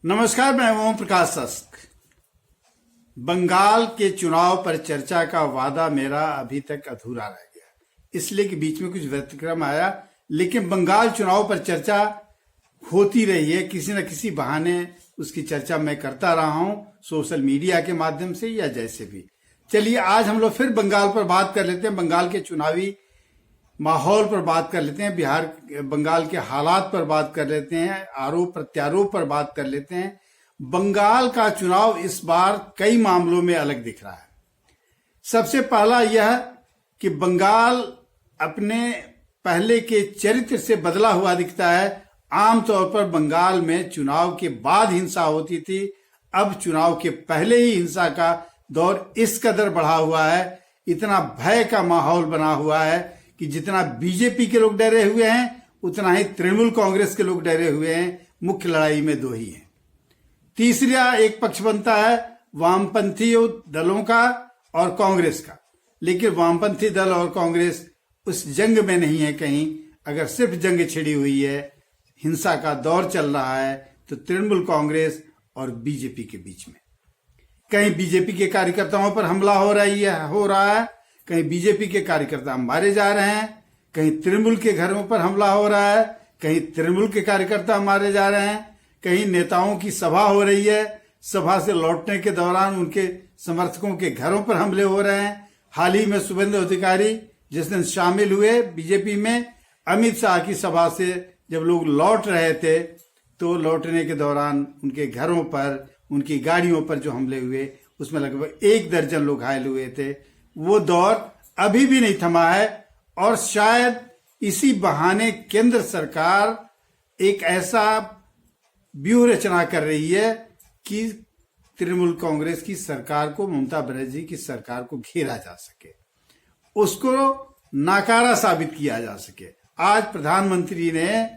नमस्कार, मैं ओम प्रकाश सस्क। बंगाल के चुनाव पर चर्चा का वादा मेरा अभी तक अधूरा रह गया, इसलिए कि बीच में कुछ व्यतिक्रम आया, लेकिन बंगाल चुनाव पर चर्चा होती रही है। किसी न किसी बहाने उसकी चर्चा मैं करता रहा हूं, सोशल मीडिया के माध्यम से या जैसे भी। चलिए आज हम लोग फिर बंगाल पर बात कर लेते हैं, बंगाल के चुनावी माहौल पर बात कर लेते हैं, बंगाल के हालात पर बात कर लेते हैं, आरोप प्रत्यारोप पर बात कर लेते हैं। बंगाल का चुनाव इस बार कई मामलों में अलग दिख रहा है। सबसे पहला यह कि बंगाल अपने पहले के चरित्र से बदला हुआ दिखता है। आमतौर पर बंगाल में चुनाव के बाद हिंसा होती थी, अब चुनाव के पहले ही हिंसा का दौर इस कदर बढ़ा हुआ है, इतना भय का माहौल बना हुआ है कि जितना बीजेपी के लोग डरे हुए हैं उतना ही तृणमूल कांग्रेस के लोग डरे हुए हैं। मुख्य लड़ाई में दो ही हैं। तीसरा एक पक्ष बनता है वामपंथी दलों का और कांग्रेस का, लेकिन वामपंथी दल और कांग्रेस उस जंग में नहीं है कहीं। अगर सिर्फ जंग छिड़ी हुई है, हिंसा का दौर चल रहा है, तो तृणमूल कांग्रेस और बीजेपी के बीच में कहीं बीजेपी के कार्यकर्ताओं पर हमला हो रहा है, कहीं बीजेपी के कार्यकर्ता मारे जा रहे हैं, कहीं तृणमूल के घरों पर हमला हो रहा है, कहीं तृणमूल के कार्यकर्ता मारे जा रहे हैं, कहीं नेताओं की सभा हो रही है, सभा से लौटने के दौरान उनके समर्थकों के घरों पर हमले हो रहे हैं। हाल ही में शुभेंदु अधिकारी जिस दिन शामिल हुए बीजेपी में, अमित शाह की सभा से जब लोग लौट रहे थे तो लौटने के दौरान उनके घरों पर, उनकी गाड़ियों पर जो हमले हुए, उसमें लगभग 1 दर्जन लोग घायल हुए थे। वो दौर अभी भी नहीं थमा है और शायद इसी बहाने केंद्र सरकार एक ऐसा व्यूह रचना कर रही है कि तृणमूल कांग्रेस की सरकार को, ममता बनर्जी की सरकार को घेरा जा सके, उसको नाकारा साबित किया जा सके। आज प्रधानमंत्री ने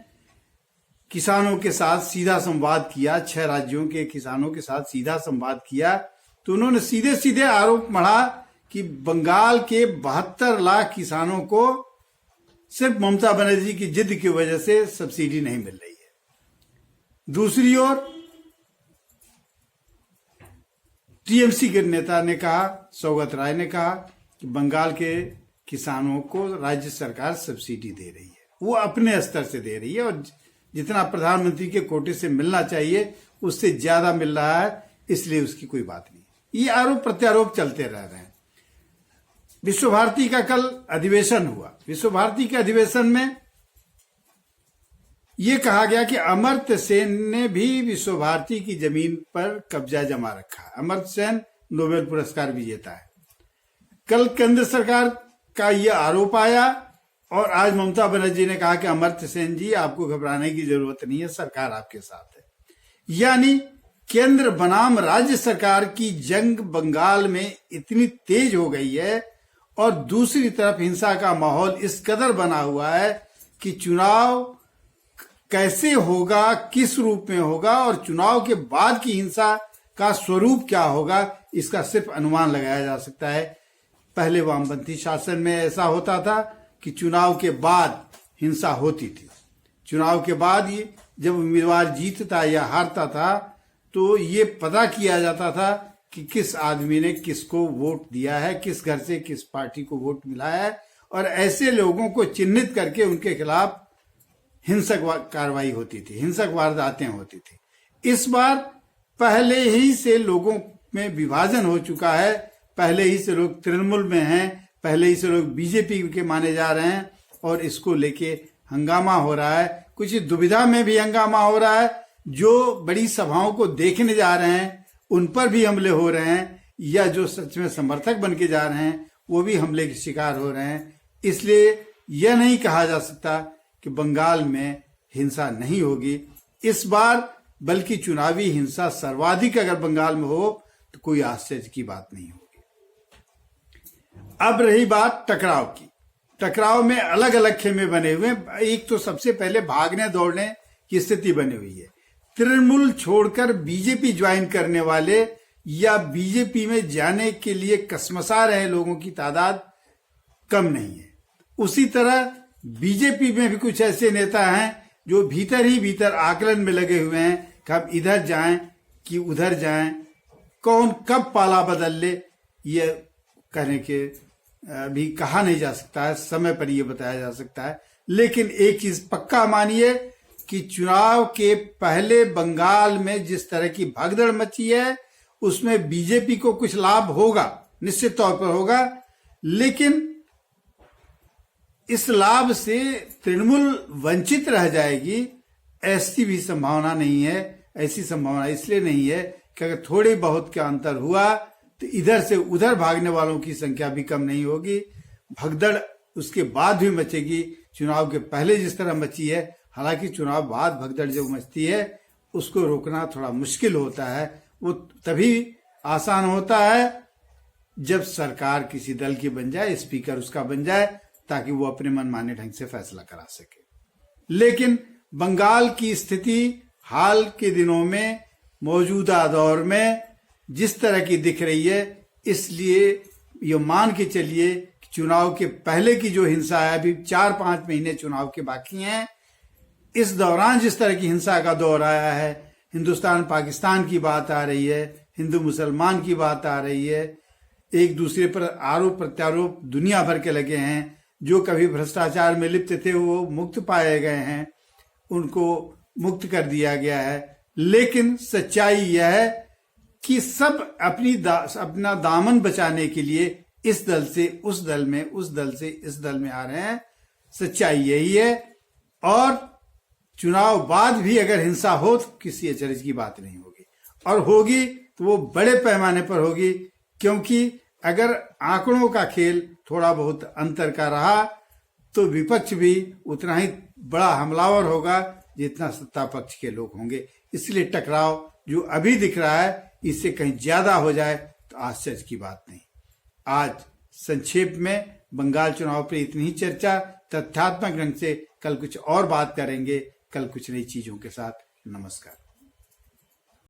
किसानों के साथ सीधा संवाद किया, 6 राज्यों के किसानों के साथ सीधा संवाद किया, तो उन्होंने सीधे सीधे आरोप मढ़ा कि बंगाल के 72 लाख किसानों को सिर्फ ममता बनर्जी की जिद की वजह से सब्सिडी नहीं मिल रही है। दूसरी ओर टीएमसी के नेता ने कहा, सौगत राय ने कहा कि बंगाल के किसानों को राज्य सरकार सब्सिडी दे रही है, वो अपने स्तर से दे रही है और जितना प्रधानमंत्री के कोटे से मिलना चाहिए उससे ज्यादा मिल रहा है, इसलिए उसकी कोई बात नहीं। ये आरोप प्रत्यारोप चलते रह रहे हैं। विश्व भारती का कल अधिवेशन हुआ। विश्व भारती के अधिवेशन में यह कहा गया कि अमर्त्य सेन ने भी विश्व भारती की जमीन पर कब्जा जमा रखा है। अमर्त्य सेन नोबेल पुरस्कार विजेता है। कल केंद्र सरकार का यह आरोप आया और आज ममता बनर्जी ने कहा कि अमर्त्य सेन जी, आपको घबराने की जरूरत नहीं है, सरकार आपके साथ है। यानी केंद्र बनाम राज्य सरकार की जंग बंगाल में इतनी तेज हो गई है और दूसरी तरफ हिंसा का माहौल इस कदर बना हुआ है कि चुनाव कैसे होगा, किस रूप में होगा और चुनाव के बाद की हिंसा का स्वरूप क्या होगा, इसका सिर्फ अनुमान लगाया जा सकता है। पहले वामपंथी शासन में ऐसा होता था कि चुनाव के बाद हिंसा होती थी। चुनाव के बाद ये जब उम्मीदवार जीतता या हारता था तो ये पता किया जाता था कि किस आदमी ने किसको वोट दिया है, किस घर से किस पार्टी को वोट मिला है, और ऐसे लोगों को चिन्हित करके उनके खिलाफ हिंसक कार्रवाई होती थी, हिंसक वारदातें होती थी। इस बार पहले ही से लोगों में विभाजन हो चुका है, पहले ही से लोग तृणमूल में हैं, पहले ही से लोग बीजेपी के माने जा रहे हैं और इसको लेके हंगामा हो रहा है। कुछ दुविधा में भी हंगामा हो रहा है। जो बड़ी सभाओं को देखने जा रहे हैं उन पर भी हमले हो रहे हैं, या जो सच में समर्थक बन के जा रहे हैं वो भी हमले के शिकार हो रहे हैं। इसलिए यह नहीं कहा जा सकता कि बंगाल में हिंसा नहीं होगी इस बार, बल्कि चुनावी हिंसा सर्वाधिक अगर बंगाल में हो तो कोई आश्चर्य की बात नहीं होगी। अब रही बात टकराव की। टकराव में अलग अलग खेमे बने हुए हैं। एक तो सबसे पहले भागने दौड़ने की स्थिति बनी हुई है। तृणमूल छोड़कर बीजेपी ज्वाइन करने वाले या बीजेपी में जाने के लिए कसमसा रहे लोगों की तादाद कम नहीं है। उसी तरह बीजेपी में भी कुछ ऐसे नेता हैं जो भीतर ही भीतर आकलन में लगे हुए हैं कब इधर जाएं कि उधर जाएं, कौन कब पाला बदल ले, ये कहने के अभी कहा नहीं जा सकता है, समय पर ये बताया जा सकता है। लेकिन एक चीज पक्का मानिए कि चुनाव के पहले बंगाल में जिस तरह की भगदड़ मची है उसमें बीजेपी को कुछ लाभ होगा, निश्चित तौर पर होगा, लेकिन इस लाभ से तृणमूल वंचित रह जाएगी ऐसी भी संभावना नहीं है। ऐसी संभावना इसलिए नहीं है कि अगर थोड़े बहुत का अंतर हुआ तो इधर से उधर भागने वालों की संख्या भी कम नहीं होगी। भगदड़ उसके बाद भी मचेगी, चुनाव के पहले जिस तरह मची है। हालांकि चुनाव बाद भगदड़ जो मचती है उसको रोकना थोड़ा मुश्किल होता है। वो तभी आसान होता है जब सरकार किसी दल की बन जाए, स्पीकर उसका बन जाए, ताकि वो अपने मनमाने ढंग से फैसला करा सके। लेकिन बंगाल की स्थिति हाल के दिनों में, मौजूदा दौर में जिस तरह की दिख रही है, इसलिए ये मान के चलिए कि चुनाव के पहले की जो हिंसा है, अभी 4-5 महीने चुनाव के बाकी हैं, इस दौरान जिस तरह की हिंसा का दौर आया है, हिंदुस्तान पाकिस्तान की बात आ रही है, हिंदू मुसलमान की बात आ रही है, एक दूसरे पर आरोप प्रत्यारोप दुनिया भर के लगे हैं। जो कभी भ्रष्टाचार में लिप्त थे वो मुक्त पाए गए हैं, उनको मुक्त कर दिया गया है। लेकिन सच्चाई यह है कि सब अपना दामन बचाने के लिए इस दल से उस दल में, उस दल से इस दल में आ रहे हैं। सच्चाई यही है। और चुनाव बाद भी अगर हिंसा हो तो किसी अचरज की बात नहीं होगी, और होगी तो वो बड़े पैमाने पर होगी, क्योंकि अगर आंकड़ों का खेल थोड़ा बहुत अंतर का रहा तो विपक्ष भी उतना ही बड़ा हमलावर होगा जितना सत्ता पक्ष के लोग होंगे। इसलिए टकराव जो अभी दिख रहा है इससे कहीं ज्यादा हो जाए तो आश्चर्य की बात नहीं। आज संक्षेप में बंगाल चुनाव पर इतनी ही चर्चा। तथ्यात्मक ढंग से कल कुछ और बात करेंगे, कल कुछ नई चीजों के साथ। नमस्कार।